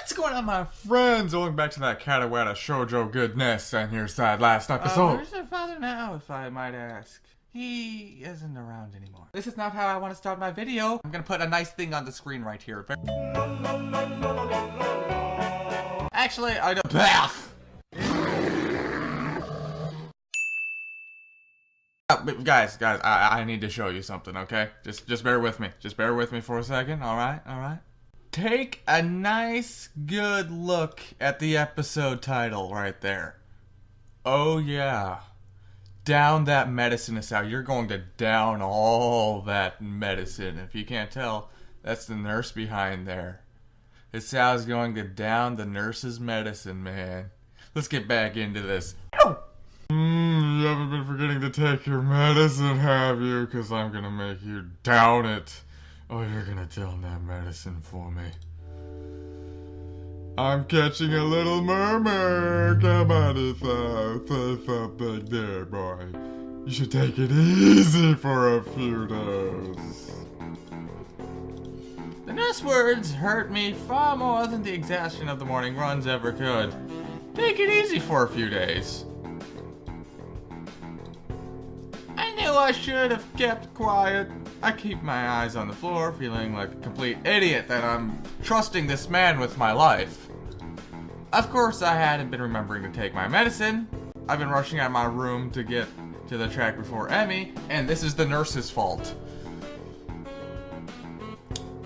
What's going on, my friends? Going back to that katawa shoujo goodness, and here's that last episode. Where's your father now, if I might ask? He isn't around anymore. This is not how I want to start my video. I'm gonna put a nice thing on the screen right here. Actually, I don't. Guys, I need to show you something, okay? Just bear with me. Just bear with me for a second, alright? Take a nice, good look at the episode title right there. Oh yeah. Down that medicine, Hisao. You're going to down all that medicine. If you can't tell, that's the nurse behind there. Hisao's going to down the nurse's medicine, man. Let's get back into this. You haven't been forgetting to take your medicine, have you? Because I'm going to make you down it. Oh, you're gonna down that medicine for me. I'm catching a little murmur. Come on, Hisao. Say something there, boy. You should take it easy for a few days. The nurse words hurt me far more than the exhaustion of the morning runs ever could. Take it easy for a few days. I knew I should have kept quiet. I keep my eyes on the floor, feeling like a complete idiot that I'm trusting this man with my life. Of course, I hadn't been remembering to take my medicine. I've been rushing out of my room to get to the track before Emmy, and this is the nurse's fault.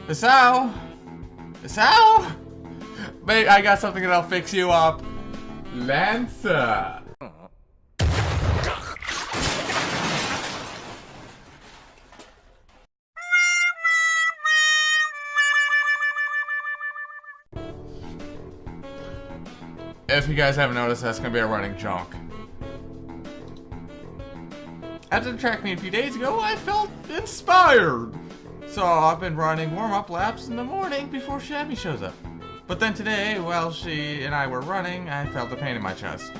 Hisao? Mate, I got something that'll fix you up. Lancer! If you guys haven't noticed, that's gonna be a running joke. After the track meet a few days ago, I felt inspired. So I've been running warm-up laps in the morning before Shabby shows up. But then today, while she and I were running, I felt a pain in my chest.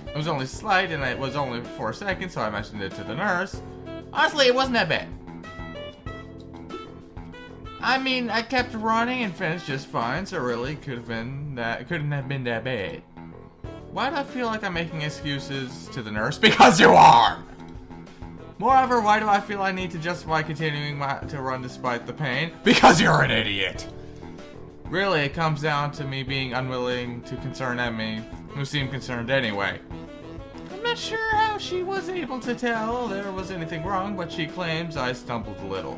It was only slight, and it was only for a second, so I mentioned it to the nurse. Honestly, it wasn't that bad. I mean, I kept running and finished just fine, so it really couldn't have been that bad. Why do I feel like I'm making excuses to the nurse? Because you are! Moreover, why do I feel I need to justify continuing to run despite the pain? Because you're an idiot! Really, it comes down to me being unwilling to concern Emmy, who seemed concerned anyway. I'm not sure how she was able to tell there was anything wrong, but she claims I stumbled a little.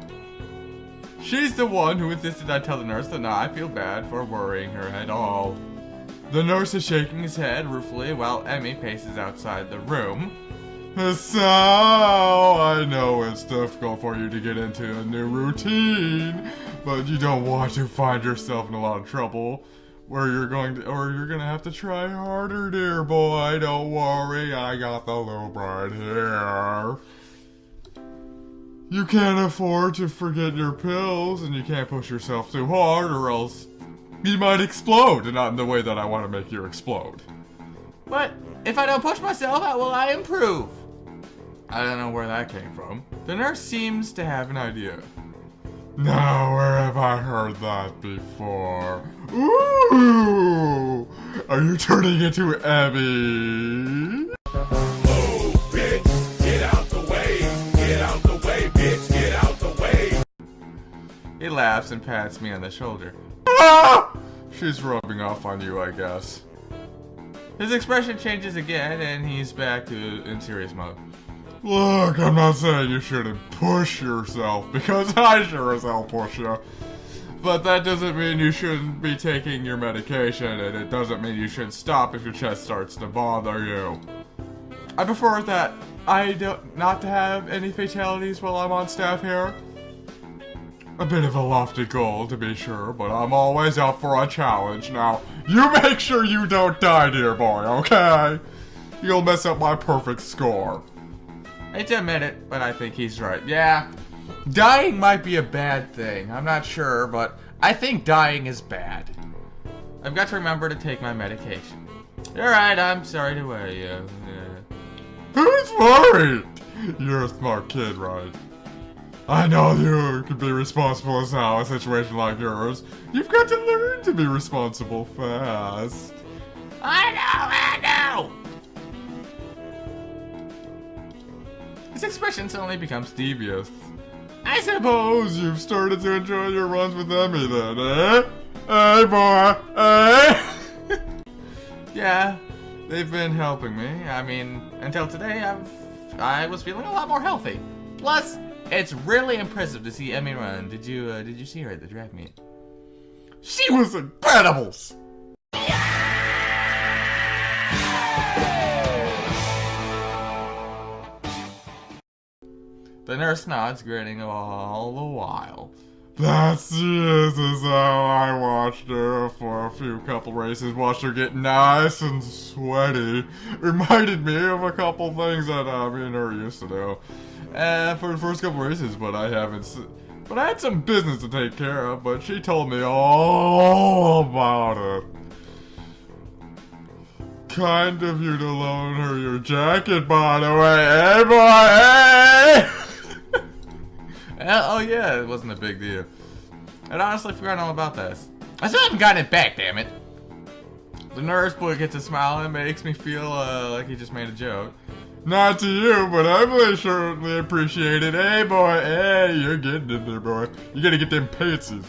She's the one who insisted I tell the nurse that I feel bad for worrying her at all. The nurse is shaking his head ruefully while Emmy paces outside the room. Hisao, I know it's difficult for you to get into a new routine, but you don't want to find yourself in a lot of trouble where you're gonna have to try harder, dear boy. Don't worry, I got the lube right here. You can't afford to forget your pills, and you can't push yourself too hard, or else you might explode, and not in the way that I want to make you explode. But if I don't push myself, how will I improve? I don't know where that came from. The nurse seems to have an idea. Now, where have I heard that before? Ooh! Are you turning into Abby? Oh, bitch! Get out the way! Get out the way, bitch! Get out the way! He laughs and pats me on the shoulder. Ah! She's rubbing off on you, I guess. His expression changes again, and he's back in serious mode. Look, I'm not saying you shouldn't push yourself, because I sure as hell push you. But that doesn't mean you shouldn't be taking your medication, and it doesn't mean you should stop if your chest starts to bother you. I prefer that not to have any fatalities while I'm on staff here. A bit of a lofty goal, to be sure, but I'm always up for a challenge. Now, you make sure you don't die, dear boy, okay? You'll mess up my perfect score. I hate to admit it, but I think he's right. Yeah, dying might be a bad thing. I'm not sure, but I think dying is bad. I've got to remember to take my medication. You're right, I'm sorry to worry you. Who's worried? You're a smart kid, right? I know you can be responsible as how a situation like yours. You've got to learn to be responsible fast. I know! His expression suddenly becomes devious. I suppose you've started to enjoy your runs with Emmy then, eh? Hey boy, eh? Yeah, they've been helping me. I mean, until today, I was feeling a lot more healthy. Plus, it's really impressive to see Emmy run. Did you see her at the drag meet? She was incredible! The nurse nods, grinning all the while. That's is how I watched her for a couple races. Watched her get nice and sweaty. Reminded me of a couple things that me and her used to do. For the first couple races, but I had some business to take care of. But she told me all about it. Kind of you to loan her your jacket, by the way, eh, boy? Hey! Oh yeah, it wasn't a big deal. I'd honestly forgotten all about this. I still haven't gotten it back, damn it. The nurse boy gets a smile and makes me feel like he just made a joke. Not to you, but I certainly appreciate it. Hey boy, hey, you're getting in there, boy. You gotta get them pizzas.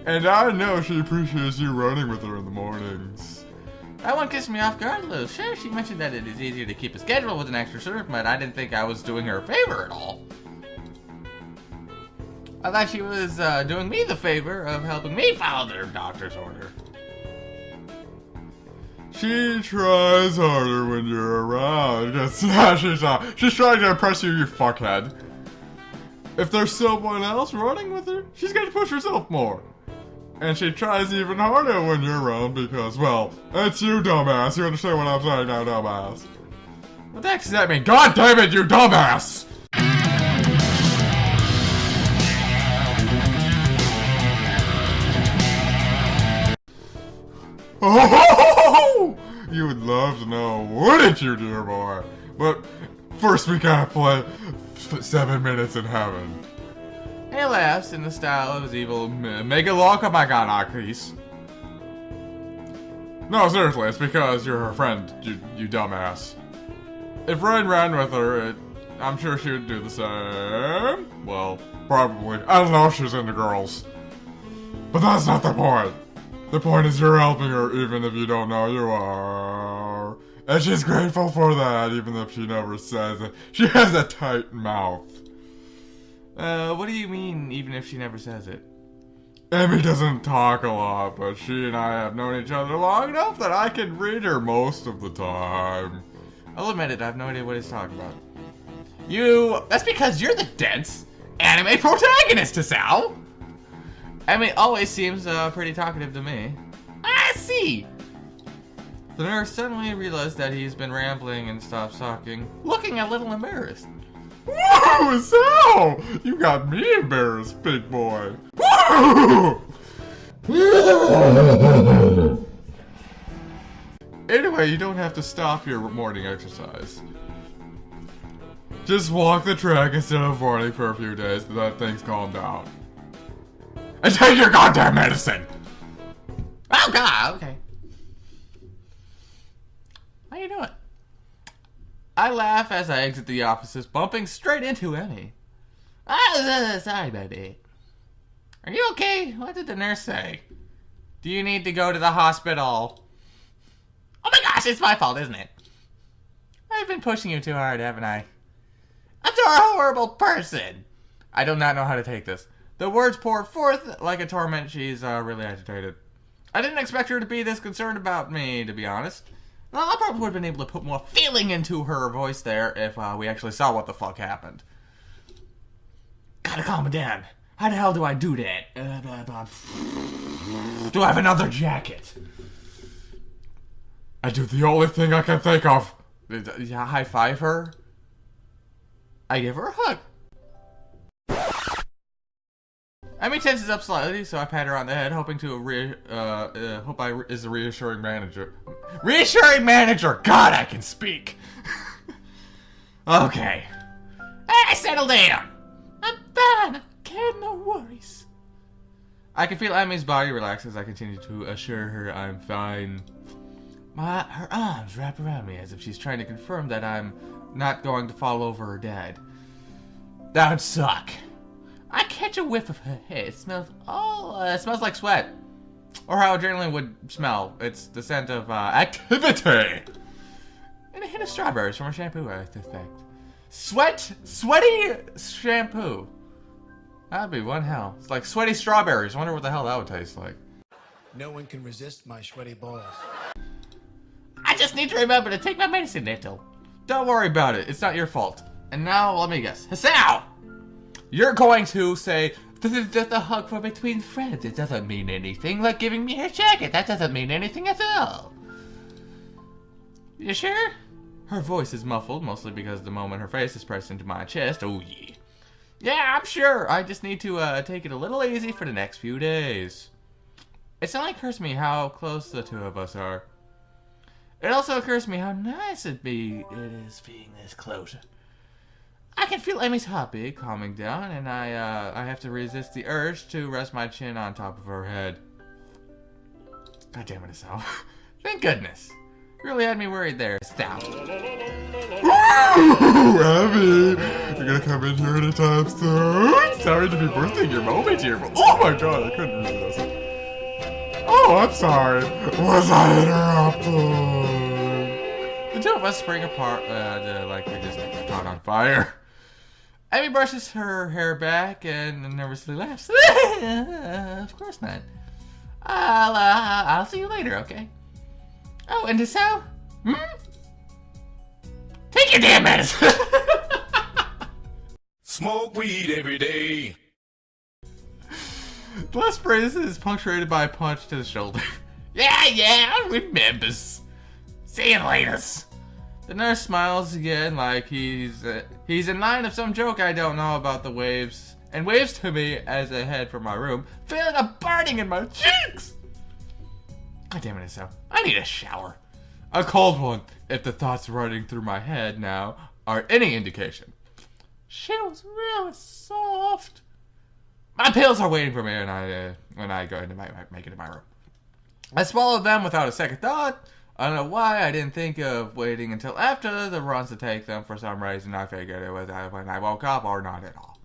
And I know she appreciates you running with her in the mornings. That one gets me off guard a little. Sure, she mentioned that it is easier to keep a schedule with an extra serve, but I didn't think I was doing her a favor at all. I thought she was doing me the favor of helping me follow their doctor's order. She tries harder when you're around. Yeah, she's trying to impress you, you fuckhead. If there's someone else running with her, she's gonna push herself more. And she tries even harder when you're around because, well, it's you, dumbass. You understand what I'm saying now, dumbass? What the heck does that mean? God damn it, you dumbass! Oh, you would love to know, wouldn't you, dear boy? But first we gotta play 7 minutes in heaven. He laughs in the style of his evil ludacris. No, seriously, it's because you're her friend, you dumbass. If Rain ran with her, I'm sure she would do the same. Well, probably. I don't know if she's into girls. But that's not the point. The point is you're helping her even if you don't know you are. And she's grateful for that even if she never says it. She has a tight mouth. What do you mean even if she never says it? Emmy doesn't talk a lot, but she and I have known each other long enough that I can read her most of the time. I'll admit it, I have no idea what he's talking about. That's because you're the dense anime protagonist, Hisao! Emmy always seems pretty talkative to me. I see! The nurse suddenly realized that he's been rambling and stops talking, looking a little embarrassed. Whoa, so you got me embarrassed, big boy. Woo! Anyway, you don't have to stop your morning exercise. Just walk the track instead of running for a few days to let things calm down. And take your goddamn medicine! Oh god, okay. How you doing? I laugh as I exit the offices, bumping straight into Emmy. Sorry, baby. Are you okay? What did the nurse say? Do you need to go to the hospital? Oh my gosh, it's my fault, isn't it? I've been pushing you too hard, haven't I? I'm a horrible person. I do not know how to take this. The words pour forth like a torment. She's really agitated. I didn't expect her to be this concerned about me, to be honest. Well, I probably would have been able to put more feeling into her voice there if we actually saw what the fuck happened. Gotta calm it down. How the hell do I do that? Do I have another jacket? I do the only thing I can think of. High five her? I give her a hug. Emmy tenses up slightly, so I pat her on the head, hoping to is a reassuring manager. Reassuring manager! God, I can speak! Okay. Hey, settle down! I'm fine. Okay, no worries. I can feel Emmy's body relax as I continue to assure her I'm fine. Her arms wrap around me as if she's trying to confirm that I'm not going to fall over or dead. That would suck. I catch a whiff of her hair. It smells like sweat. Or how adrenaline would smell. It's the scent of activity. And a hint of strawberries from her shampoo, I suspect. Sweaty shampoo. That'd be one hell. It's like sweaty strawberries. I wonder what the hell that would taste like. No one can resist my sweaty balls. I just need to remember to take my medicine, Little. Don't worry about it. It's not your fault. And now, let me guess. Hisao! You're going to say, this is just a hug for between friends. It doesn't mean anything. Like giving me her jacket. That doesn't mean anything at all. You sure? Her voice is muffled, mostly because the moment her face is pressed into my chest. Oh, yeah. Yeah, I'm sure. I just need to take it a little easy for the next few days. It suddenly occurs to me how close the two of us are. It also occurs to me how nice it is being this close. I can feel Emmy's heartbeat calming down, and I have to resist the urge to rest my chin on top of her head. God damn it, Hisao. Thank goodness. Really had me worried there, Hisao. Abby, you're gonna come in here anytime soon? Sorry to be bursting your moment here, but oh my god, I couldn't resist. Oh, I'm sorry. Was I interrupted? The two of us spring apart like we just caught on fire. Abby brushes her hair back and nervously laughs. Of course not. I'll see you later, okay? Oh, and Hisao? Take your damn medicine! Smoke weed every day. The last phrase is punctuated by a punch to the shoulder. Yeah, I remembers. See you later. The nurse smiles again like he's in line of some joke I don't know about the waves, and waves to me as I head for my room, feeling a burning in my cheeks. God damn it, Hisao. I need a shower. A cold one, if the thoughts running through my head now are any indication. She was really soft. My pills are waiting for me when I go into make it in my room. I swallowed them without a second thought. I don't know why I didn't think of waiting until after the runs to take them. For some reason, I figured it was when I woke up or not at all.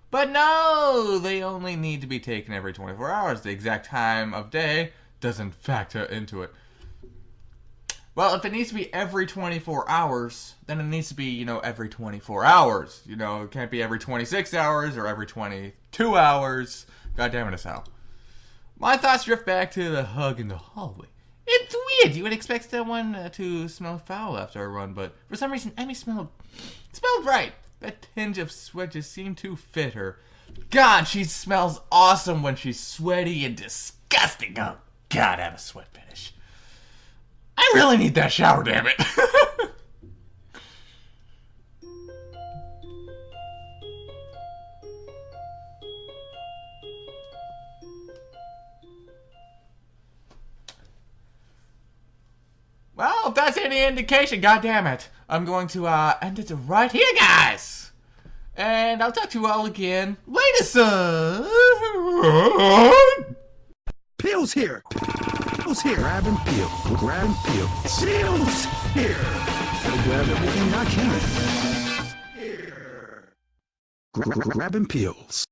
But no, they only need to be taken every 24 hours. The exact time of day doesn't factor into it. Well, if it needs to be every 24 hours, then it needs to be, every 24 hours. It can't be every 26 hours or every 22 hours. God damn it, Hisao. My thoughts drift back to the hug in the hallway. It's weird. You would expect someone to smell foul after a run, but for some reason, Emmy smelled right. That tinge of sweat just seemed to fit her. God, she smells awesome when she's sweaty and disgusting. Oh, God, I have a sweat fetish. I really need that shower, damn it. Well, if that's any indication, goddammit, I'm going to end it right here, guys. And I'll talk to you all again later, son. Pills here. Pills here. Grab and peel. Grab and peel. Pills here. Gotta grab everything I can. Here. Grab and peels.